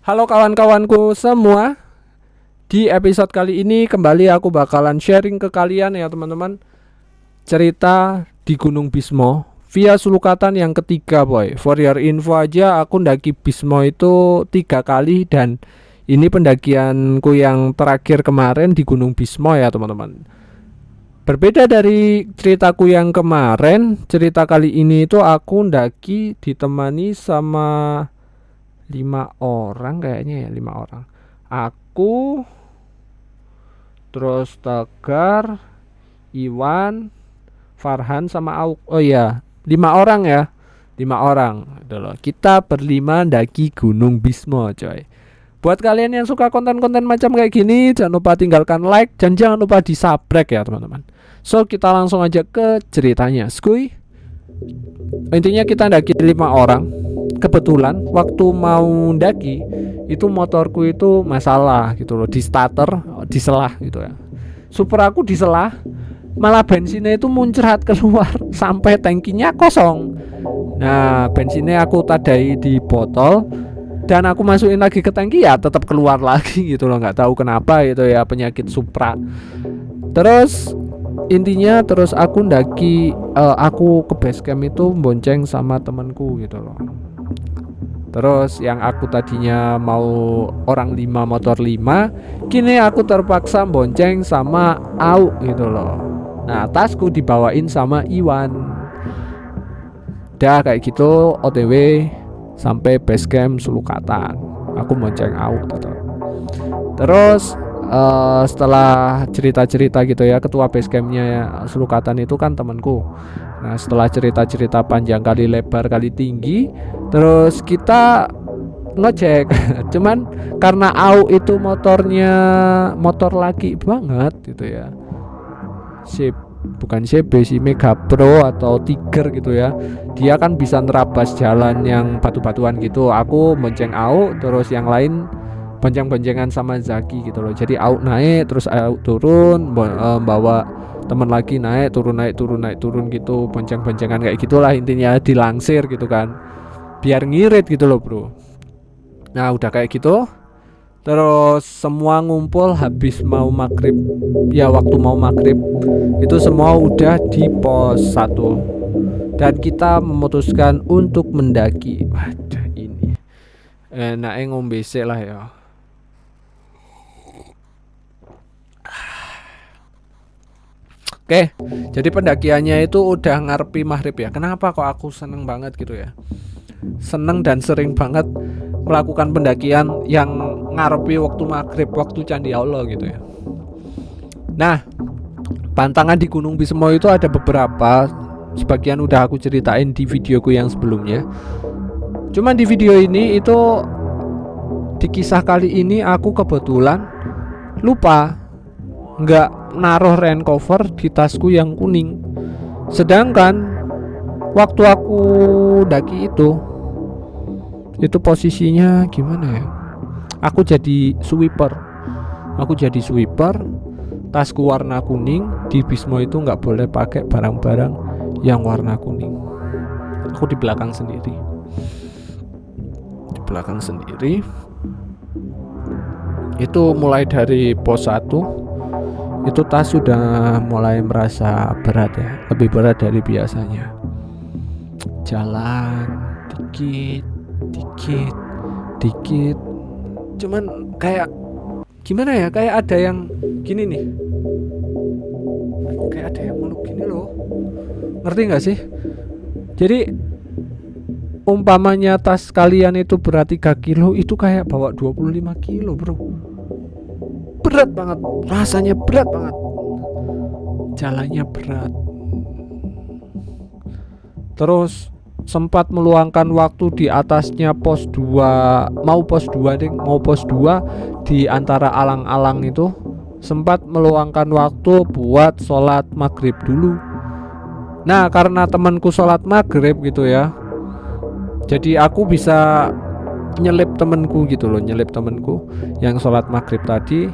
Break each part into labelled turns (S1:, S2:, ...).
S1: Halo kawan-kawanku semua. Di episode kali ini kembali aku bakalan sharing ke kalian ya teman-teman, cerita di Gunung Bismo via sulukatan yang ketiga boy. For your info aja, aku ndaki Bismo itu 3 kali dan ini pendakianku yang terakhir kemarin di Gunung Bismo ya teman-teman. Berbeda dari ceritaku yang kemarin, cerita kali ini itu aku ndaki ditemani sama 5 orang kayaknya ya, 5 orang. Aku, terus Tegar, Iwan, Farhan sama Auk. Oh iya, 5 orang ya, 5 orang. Itu loh. Kita berlima ndaki Gunung Bismo, coy. Buat kalian yang suka konten-konten macam kayak gini, jangan lupa tinggalkan like dan jangan lupa di subscribe ya teman-teman. So kita langsung aja ke ceritanya. Skuy. Intinya kita ndaki 5 orang. Kebetulan waktu mau ndaki itu motorku itu masalah gitu loh, di starter diselah gitu ya. Super aku diselah, malah bensinnya itu muncrat keluar sampai tangkinya kosong. Nah bensinnya aku tadai di botol dan aku masukin lagi ke tangki ya tetap keluar lagi gitu loh, nggak tahu kenapa itu ya, penyakit Supra. Terus intinya terus aku ndaki, aku ke base camp itu bonceng sama temanku gitu loh. Terus yang aku tadinya mau orang 5 motor 5, kini aku terpaksa bonceng sama Au gitu loh. Nah tasku dibawain sama Iwan. Udah kayak gitu OTW sampai base camp Sulukatan. Aku bonceng Au gitu. Terus setelah cerita-cerita gitu ya, ketua base campnya Sulukatan itu kan temanku. Nah setelah cerita-cerita panjang kali lebar kali tinggi, terus kita ngecek. Cuman karena Au itu motornya motor laki banget gitu ya, bukan CB sih, Mega Pro atau Tiger gitu ya, dia kan bisa nerabas jalan yang batu-batuan gitu. Aku bonceng Au, terus yang lain bonceng-boncengan sama Zaki gitu loh. Jadi Au naik, terus Au turun, bawa teman lagi naik turun gitu, bonceng-boncengan kayak gitulah intinya, dilangsir gitu kan, biar ngirit gitu loh bro. Nah udah kayak gitu, terus semua ngumpul habis mau maghrib ya, waktu mau maghrib itu semua udah di pos 1 dan kita memutuskan untuk mendaki. Waduh ini enaknya ngombe sik lah ya. Oke, jadi pendakiannya itu udah ngarepi maghrib ya. Kenapa kok aku seneng banget gitu ya? Seneng dan sering banget melakukan pendakian yang ngarepi waktu maghrib, waktu Candi Allah gitu ya. Nah, pantangan di Gunung Bismo itu ada beberapa. Sebagian udah aku ceritain di videoku yang sebelumnya. Cuman di video ini itu, di kisah kali ini aku kebetulan lupa nggak naruh rain cover di tasku yang kuning. Sedangkan waktu aku daki itu posisinya gimana ya, aku jadi sweeper. Tasku warna kuning. Di Bismo itu nggak boleh pakai barang-barang yang warna kuning. Aku di belakang sendiri. Itu mulai dari pos 1 itu tas sudah mulai merasa berat ya, lebih berat dari biasanya. Jalan dikit, cuman kayak gimana ya, kayak ada yang gini nih, kayak ada yang meluk gini loh, ngerti nggak sih? Jadi umpamanya tas kalian itu berat 3 kilo, itu kayak bawa 25 kilo bro. Berat banget, rasanya berat banget, jalannya berat. Terus sempat meluangkan waktu di atasnya pos 2, mau pos 2 di antara alang-alang itu, sempat meluangkan waktu buat sholat maghrib dulu. Nah karena temanku sholat maghrib gitu ya, jadi aku bisa nyelip temenku yang sholat maghrib tadi.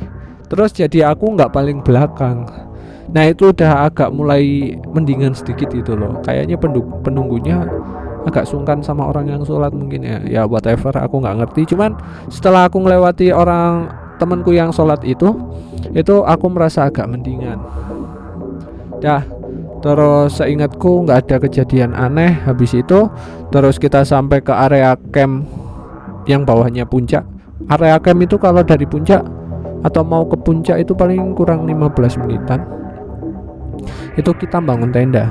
S1: Terus jadi aku nggak paling belakang. Nah itu udah agak mulai mendingan sedikit gitu loh. Kayaknya penunggunya agak sungkan sama orang yang sholat mungkin ya. Ya whatever, aku nggak ngerti. Cuman setelah aku melewati orang temanku yang sholat itu aku merasa agak mendingan. Dah, terus seingatku nggak ada kejadian aneh. Habis itu terus kita sampai ke area camp yang bawahnya puncak. Area camp itu kalau dari puncak atau mau ke puncak itu paling kurang 15 menitan. Itu kita bangun tenda.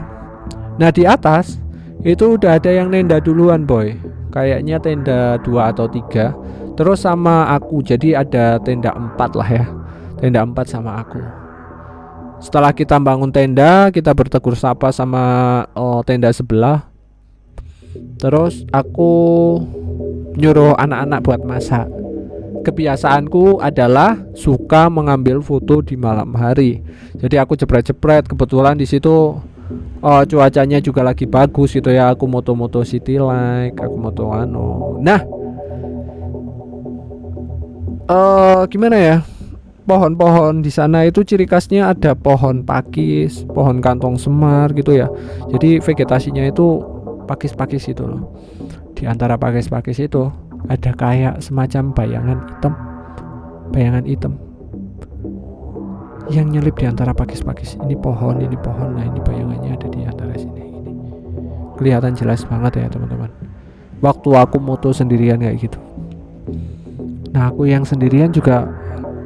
S1: Nah di atas itu udah ada yang nenda duluan boy. Kayaknya tenda 2 atau 3. Terus sama aku, jadi ada tenda 4 lah ya. Tenda 4 sama aku. Setelah kita bangun tenda, kita bertegur sapa sama tenda sebelah. Terus aku nyuruh anak-anak buat masak. Kebiasaanku adalah suka mengambil foto di malam hari. Jadi aku jepret-jepret, kebetulan di situ cuacanya juga lagi bagus gitu ya. Aku moto-moto city light, aku moto Nah, gimana ya? Pohon-pohon di sana itu ciri khasnya ada pohon pakis, pohon kantong semar gitu ya. Jadi vegetasinya itu pakis-pakis itu loh. Di antara pakis-pakis itu ada kayak semacam bayangan hitam yang nyelip di antara pakis-pakis. Ini pohon. Nah ini bayangannya ada di antara sini. Ini kelihatan jelas banget ya teman-teman. Waktu aku moto sendirian kayak gitu. Nah aku yang sendirian juga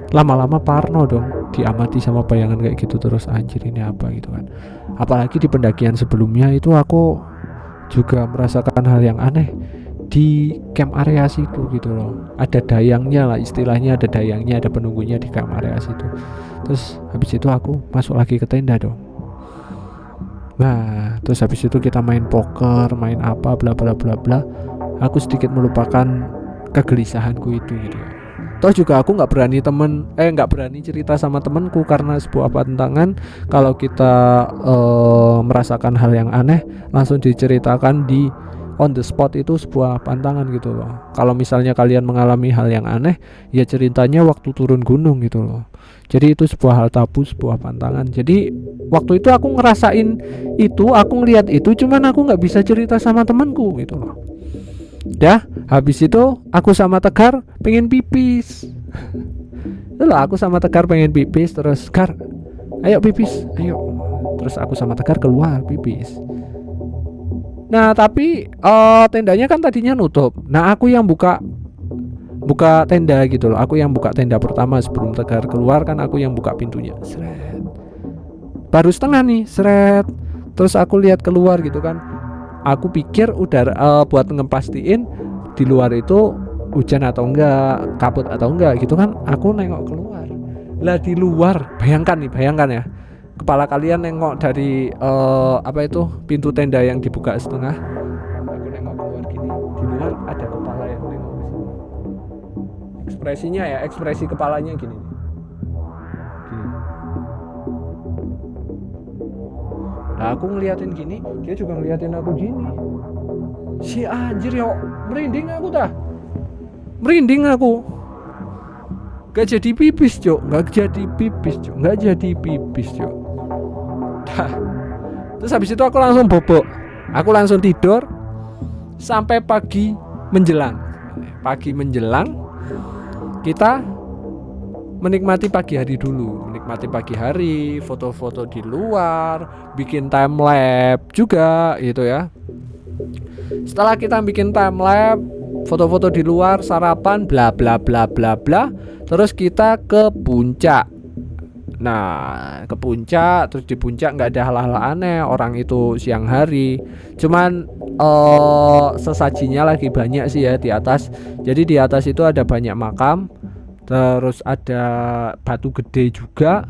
S1: lama-lama parno dong, diamati sama bayangan kayak gitu. Terus anjir ini apa gitu kan. Apalagi di pendakian sebelumnya itu aku juga merasakan hal yang aneh di camp area situ gitu loh. Ada dayangnya lah istilahnya, ada dayangnya, ada penunggunya di camp area situ. Terus habis itu aku masuk lagi ke tenda dong. Nah terus habis itu kita main poker, main apa bla bla bla bla. Aku sedikit melupakan kegelisahanku itu gitu. Toh juga aku nggak berani cerita sama temanku karena sebuah pantangan. Kalau kita merasakan hal yang aneh langsung diceritakan di on the spot itu sebuah pantangan gitu loh. Kalau misalnya kalian mengalami hal yang aneh, ya ceritanya waktu turun gunung gitu loh. Jadi itu sebuah hal tabu, sebuah pantangan. Jadi waktu itu aku ngerasain itu, aku ngeliat itu, cuman aku nggak bisa cerita sama temanku gitu loh. Dah, habis itu aku sama Tegar pengen pipis. Lalu aku sama Tegar pengen pipis, terus Gar, ayo pipis, ayo. Terus aku sama Tegar keluar pipis. Nah tapi tendanya kan tadinya nutup. Nah aku yang buka tenda gitu loh. Aku yang buka tenda pertama sebelum Tegar keluar, kan aku yang buka pintunya. Seret. Baru setengah nih, seret. Terus aku lihat keluar gitu kan. Aku pikir udara buat ngepastiin di luar itu hujan atau enggak, kabut atau enggak gitu kan. Aku nengok keluar. Lah di luar, bayangkan ya. Kepala kalian nengok dari pintu tenda yang dibuka setengah. Aku nengok keluar gini. Di luar ada kepala yang nengok ke sini. Ekspresinya ya, ekspresi kepalanya gini. Nah aku ngeliatin gini, dia juga ngeliatin aku gini. Si anjir yo, merinding aku. Gak jadi pipis cok. Dah. Terus habis itu aku langsung bobok. Aku langsung tidur sampai pagi menjelang. Kita menikmati pagi hari dulu, foto-foto di luar, bikin time lapse juga gitu ya. Setelah kita bikin time lapse, foto-foto di luar, sarapan, bla bla bla bla bla, terus kita ke puncak. Nah ke puncak, terus di puncak nggak ada hal-hal aneh, orang itu siang hari. Cuman sesajinya lagi banyak sih ya di atas. Jadi di atas itu ada banyak makam. Terus ada batu gede juga.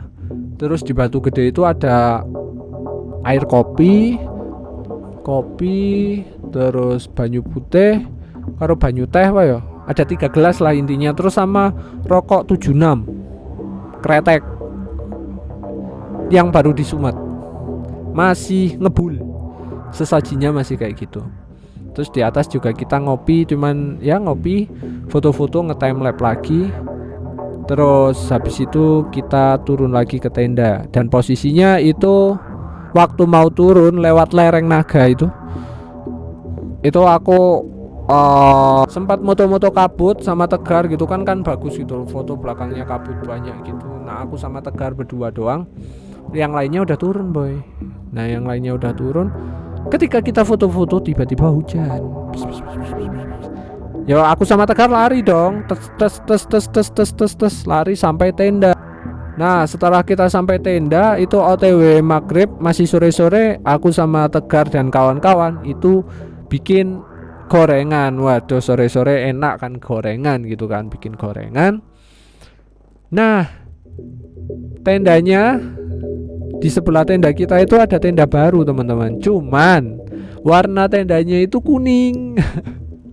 S1: Terus di batu gede itu ada air kopi, terus banyu putih, karo banyu teh apa ya? Ada 3 gelas lah intinya. Terus sama rokok 76 kretek yang baru disumat, masih ngebul. Sesajinya masih kayak gitu. Terus di atas juga kita ngopi, foto-foto, nge-time lapse lagi. Terus habis itu kita turun lagi ke tenda. Dan posisinya itu waktu mau turun lewat lereng naga itu, itu aku sempat moto-moto kabut sama Tegar gitu kan bagus gitu foto belakangnya kabut banyak gitu. Nah aku sama Tegar berdua doang, yang lainnya udah turun boy. Nah yang lainnya udah turun, ketika kita foto-foto tiba-tiba hujan. Ya aku sama Tegar lari dong, tes lari sampai tenda. Nah setelah kita sampai tenda itu OTW maghrib, masih sore-sore, aku sama Tegar dan kawan-kawan itu bikin gorengan. Waduh sore-sore enak kan gorengan gitu kan, bikin gorengan. Nah tendanya, di sebelah tenda kita itu ada tenda baru teman-teman, cuman warna tendanya itu kuning.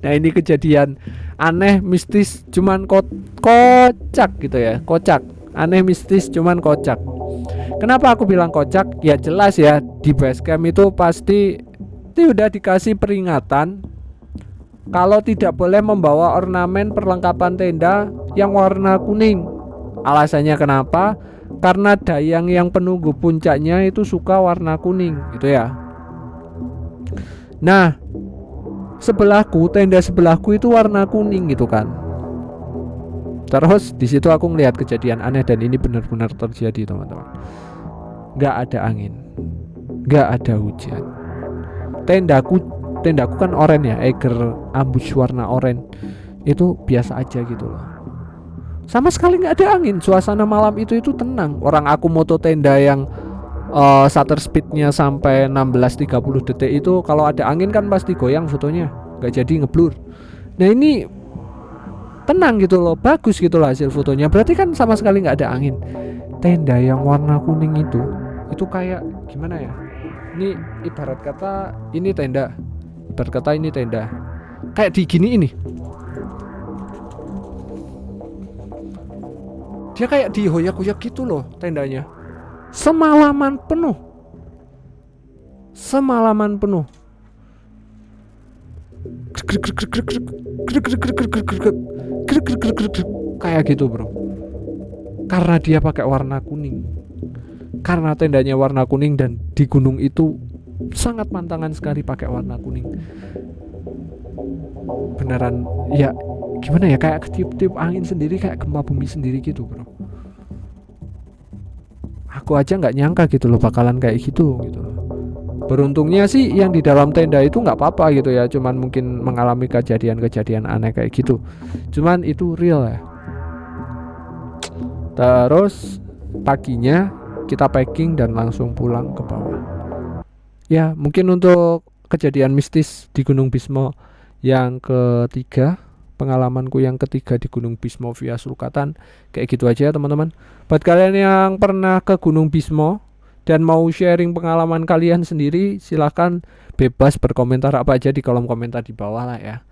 S1: Nah ini kejadian aneh mistis, cuman kocak gitu ya, kocak, aneh mistis cuman kocak. Kenapa aku bilang kocak? Ya jelas ya, di basecamp itu pasti udah dikasih peringatan kalau tidak boleh membawa ornamen perlengkapan tenda yang warna kuning. Alasannya kenapa? Karena dayang yang penunggu puncaknya itu suka warna kuning gitu ya. Nah sebelahku, tenda sebelahku itu warna kuning gitu kan. Terus di situ aku ngelihat kejadian aneh, dan ini benar-benar terjadi teman-teman. Gak ada angin, gak ada hujan. Tendaku kan oranye ya, Eiger ambush warna oranye, itu biasa aja gitu loh. Sama sekali nggak ada angin. Suasana malam itu tenang. Orang aku moto tenda yang shutter speednya sampai 16-30 detik itu, kalau ada angin kan pasti goyang fotonya, nggak jadi ngeblur. Nah ini tenang gitu loh, bagus gitu loh hasil fotonya. Berarti kan sama sekali nggak ada angin. Tenda yang warna kuning itu kayak gimana ya? Ini ibarat kata ini tenda, kayak di gini ini. Dia kayak dihoyak-hoyak gitu loh tendanya. Semalaman penuh. Kayak gitu bro. Karena dia pakai warna kuning. Karena tendanya warna kuning, dan di gunung itu sangat pantangan sekali pakai warna kuning. Beneran ya, gimana ya, kayak ketiup-tiup angin sendiri, kayak gempa bumi sendiri gitu bro. Aku aja nggak nyangka gitu loh bakalan kayak gitu loh. Beruntungnya sih yang di dalam tenda itu nggak apa-apa gitu ya, cuman mungkin mengalami kejadian-kejadian aneh kayak gitu. Cuman itu real ya. Terus paginya kita packing dan langsung pulang ke bawah. Ya mungkin untuk kejadian mistis di Gunung Bismo yang ketiga, pengalamanku yang ketiga di Gunung Bismo via Sulkatan, kayak gitu aja teman-teman. Buat kalian yang pernah ke Gunung Bismo dan mau sharing pengalaman kalian sendiri, silahkan bebas berkomentar apa aja di kolom komentar di bawah lah ya.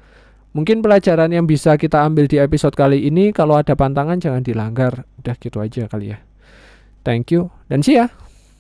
S1: Mungkin pelajaran yang bisa kita ambil di episode kali ini, kalau ada pantangan jangan dilanggar. Udah gitu aja kali ya. Thank you dan see ya.